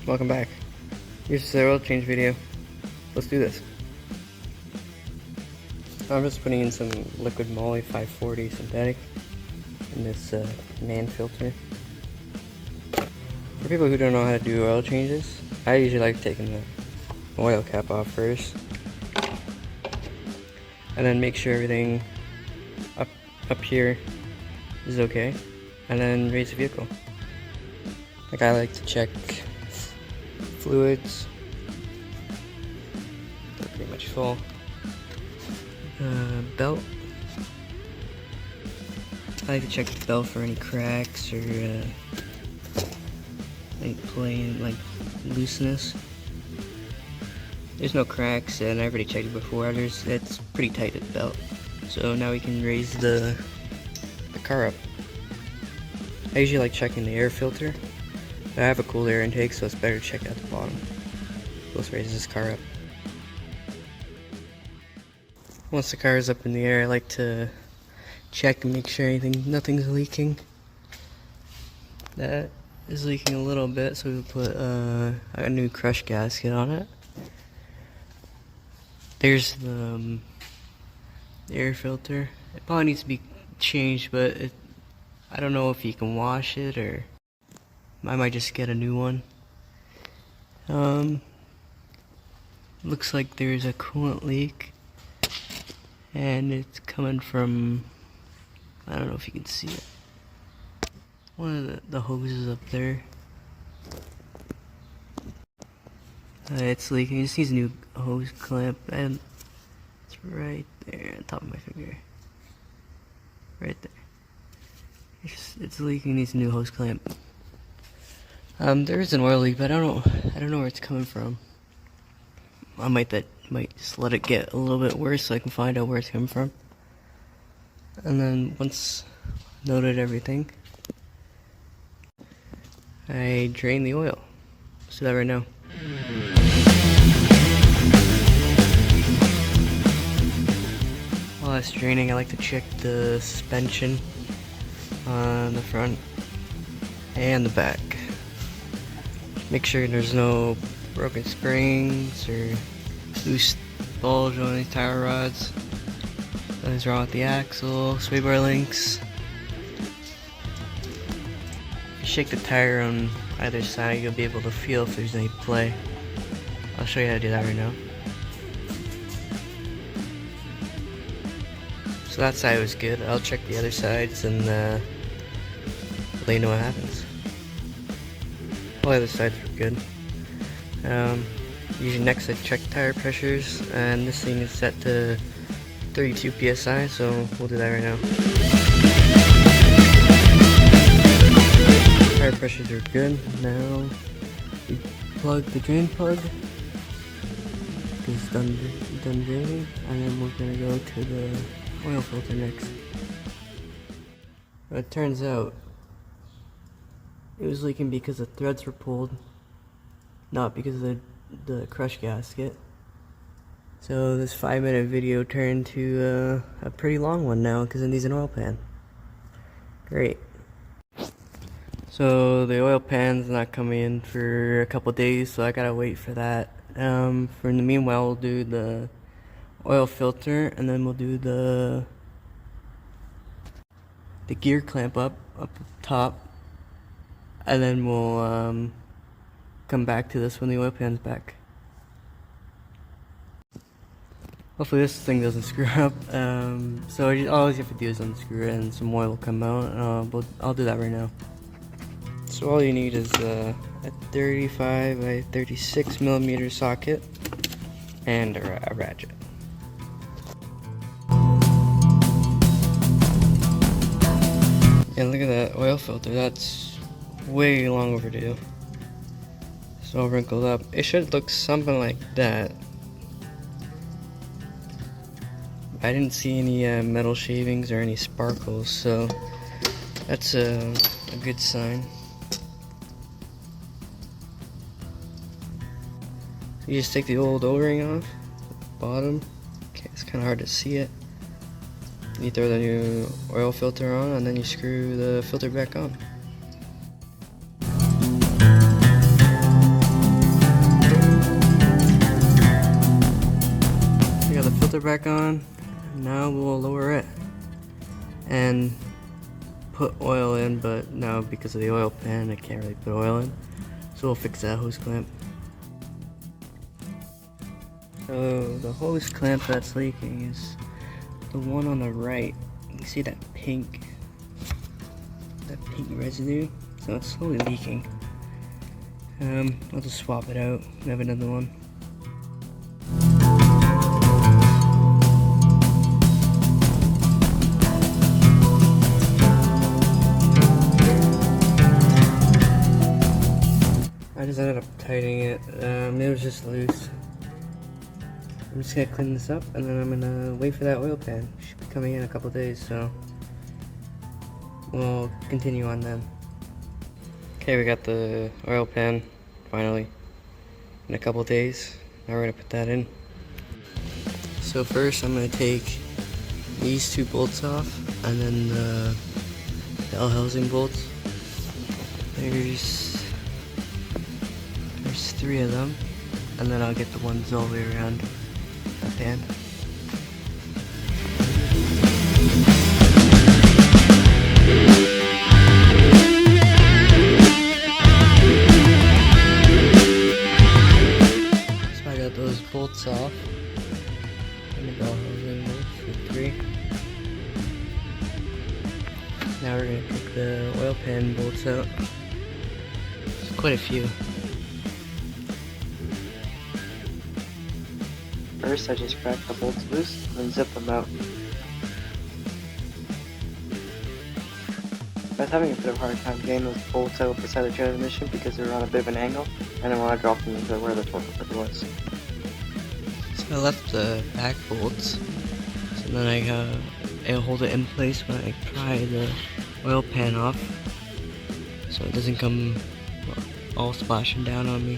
Welcome back. Here's the oil change video. Let's do this. I'm just putting in some liquid moly 540 synthetic in this man filter. For people who don't know how to do oil changes, I usually like taking the oil cap off first, and then make sure everything up here is okay, and then raise the vehicle. Like, I like to check fluids. They're pretty much full. Belt. I like to check the belt for any cracks or any plain like looseness. There's no cracks, and I already checked it before. It's pretty tight at the belt. So now we can raise the car up. I usually like checking the air filter. I have a cool air intake, so it's better to check at the bottom. Let's raise this car up. Once the car is up in the air, I like to check and make sure nothing's leaking. That is leaking a little bit, so we'll put a new crush gasket on it. There's the air filter. It probably needs to be changed, but I don't know if you can wash it, or I might just get a new one. Looks like there's a coolant leak, and it's coming from, I don't know if you can see it, one of the hoses up there. It's leaking. It just needs a new hose clamp, and it's right there on top of my finger. Right there. It's leaking. Needs a new hose clamp. There is an oil leak, but I don't know where it's coming from. I might just let it get a little bit worse so I can find out where it's coming from. And then once noted everything, I drain the oil. Let's do that right now. While it's draining, I like to check the suspension on the front and the back. Make sure there's no broken springs or loose bulge on these tire rods. Nothing's wrong with the axle, sway bar links. If you shake the tire on either side, you'll be able to feel if there's any play. I'll show you how to do that right now. So that side was good. I'll check the other sides and let you know what happens. All the other sides were good. Usually next I check tire pressures, and this thing is set to 32 psi, so we'll do that right now. Tire pressures are good. Now we plug the drain plug. It's done draining, and then we're gonna go to the oil filter next. But it turns out it was leaking because the threads were pulled, not because of the crush gasket. So this 5-minute video turned to a pretty long one now because it needs an oil pan. Great. So the oil pan's not coming in for a couple days, so I gotta wait for that. For in the meanwhile, we'll do the oil filter, and then we'll do the gear clamp up top, and then we'll come back to this when the oil pan's back. Hopefully this thing doesn't screw up. So all you have to do is unscrew it, and some oil will come out. But I'll do that right now. So all you need is a 35 by 36 millimeter socket and a ratchet. And look at that oil filter. That's way long overdue. It's all wrinkled up. It should look something like that. I didn't see any metal shavings or any sparkles, so that's a good sign. So you just take the old O-ring off, the bottom. Okay, it's kind of hard to see it. You throw the new oil filter on, and then you screw the filter back on. back on. Now we'll lower it and put oil in, but now because of the oil pan I can't really put oil in, so we'll fix that hose clamp. So the hose clamp that's leaking is the one on the right. You can see that pink residue, so it's slowly leaking. I'll just swap it out and have another one. I just ended up tightening it. It was just loose. I'm just gonna clean this up and then I'm gonna wait for that oil pan. It should be coming in a couple days, so we'll continue on then. Okay, we got the oil pan finally in a couple days. Now we're gonna put that in. So first I'm gonna take these two bolts off and then the L housing bolts. There's 3 of them, and then I'll get the ones all the way around the pan. So I got those bolts off, and the bell housing bolts for 3. Now we're going to take the oil pan bolts out. There's quite a few. First, I just crack the bolts loose and then zip them out. I was having a bit of a hard time getting those bolts out beside the transmission because they were on a bit of an angle, and I want to drop them into where the torque converter was. So I left the back bolts, so then I'll hold it in place when I pry the oil pan off, so it doesn't come all splashing down on me.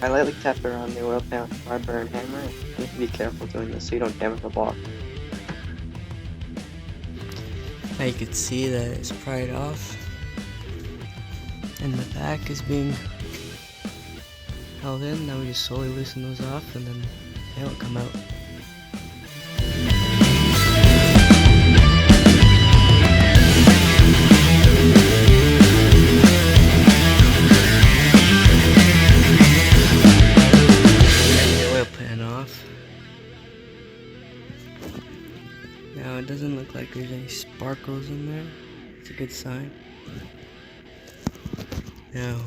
I lightly tap it around the oil pan with a barber and hammer. You have to be careful doing this so you don't damage the block. Now you can see that it's pried off, and the back is being held in. Now we just slowly loosen those off and then they will come out. Now it doesn't look like there's any sparkles in there. It's a good sign. Now,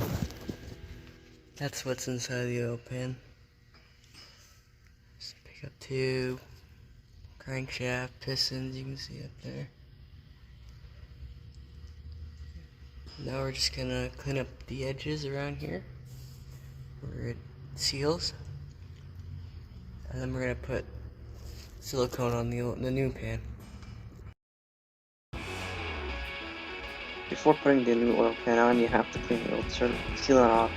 that's what's inside the oil pan. Just pick up 2 crankshaft pistons, you can see up there. Now we're just gonna clean up the edges around here where it seals. And then we're gonna put silicone on the new pan. Before putting the new oil pan on, you have to clean the old sealant off.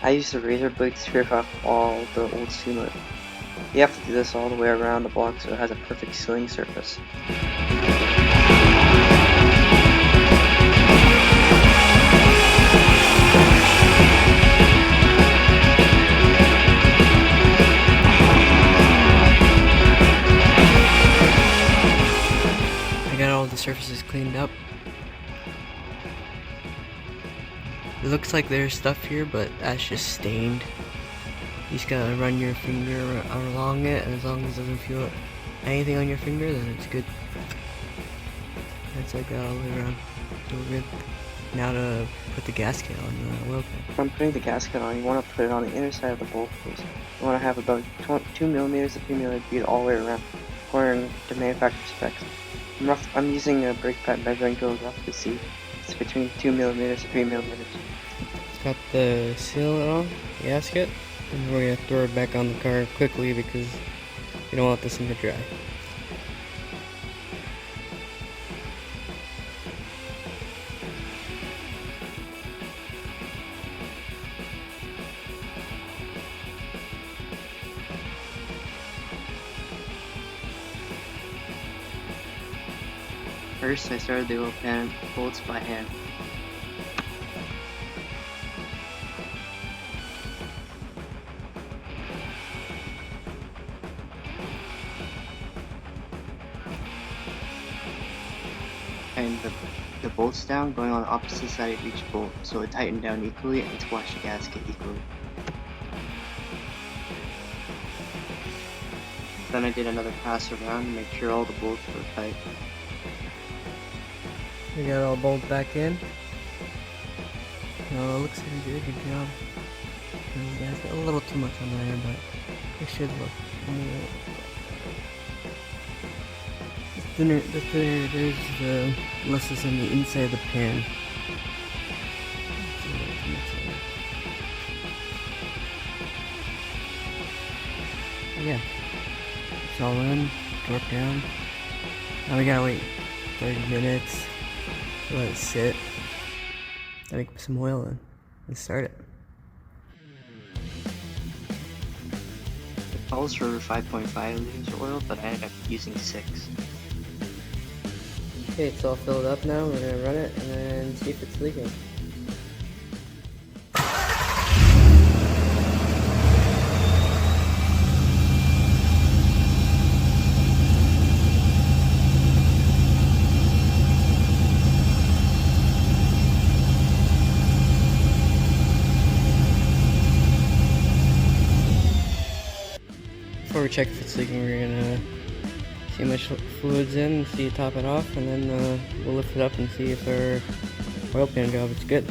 I used a razor blade to scrape off all the old sealant. You have to do this all the way around the block so it has a perfect sealing surface. I got all the surfaces cleaned up. It looks like there's stuff here, but that's just stained. You just gotta run your finger along it, and as long as it doesn't feel anything on your finger, then it's good. That's like that all the way around. So we're good. Now to put the gasket on the oil pan. When putting the gasket on, you want to put it on the inner side of the bolt hose. You want to have about 2 millimeters to 3 millimeter bead all the way around, according to manufacturer specs. I'm using a brake pad measuring tool roughly see. It's between 2 millimeters to 3 millimeters. It's got the sealant on, the gasket, and we're going to throw it back on the car quickly because we don't want this thing to dry. First, I started the oil pan bolts by hand. tightened the bolts down, going on the opposite side of each bolt, so it tightened down equally and squashed the gasket equally. Then I did another pass around to make sure all the bolts were tight. We got all bolts back in. Oh, it looks pretty good. Good job. A little too much on there, but it should look more. The thinner it is, the less is on the inside of the pan. Yeah, it's all in, torque down. Now we gotta wait 30 minutes, let it sit, then we can put some oil in and start it. It calls for 5.5 liters of oil, but I ended up using 6. Okay, it's all filled up now. We're gonna run it and then see if it's leaking. Before we check if it's leaking, we're gonna see how much fluid's in, see it top it off, and then we'll lift it up and see if our oil pan job is good.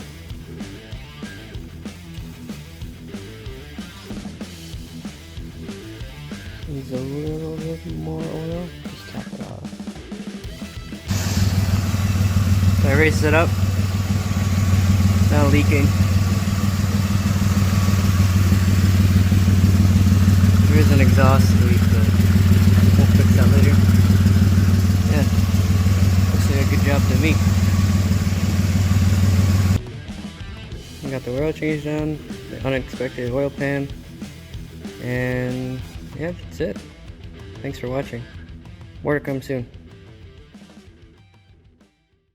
Needs a little bit more oil, just top it off. So I raised it up, it's not leaking. There is an exhaust leak, but we'll fix that later. Yeah, looks like a good job to me. I got the oil change done, the unexpected oil pan, and yeah, that's it. Thanks for watching. More to come soon.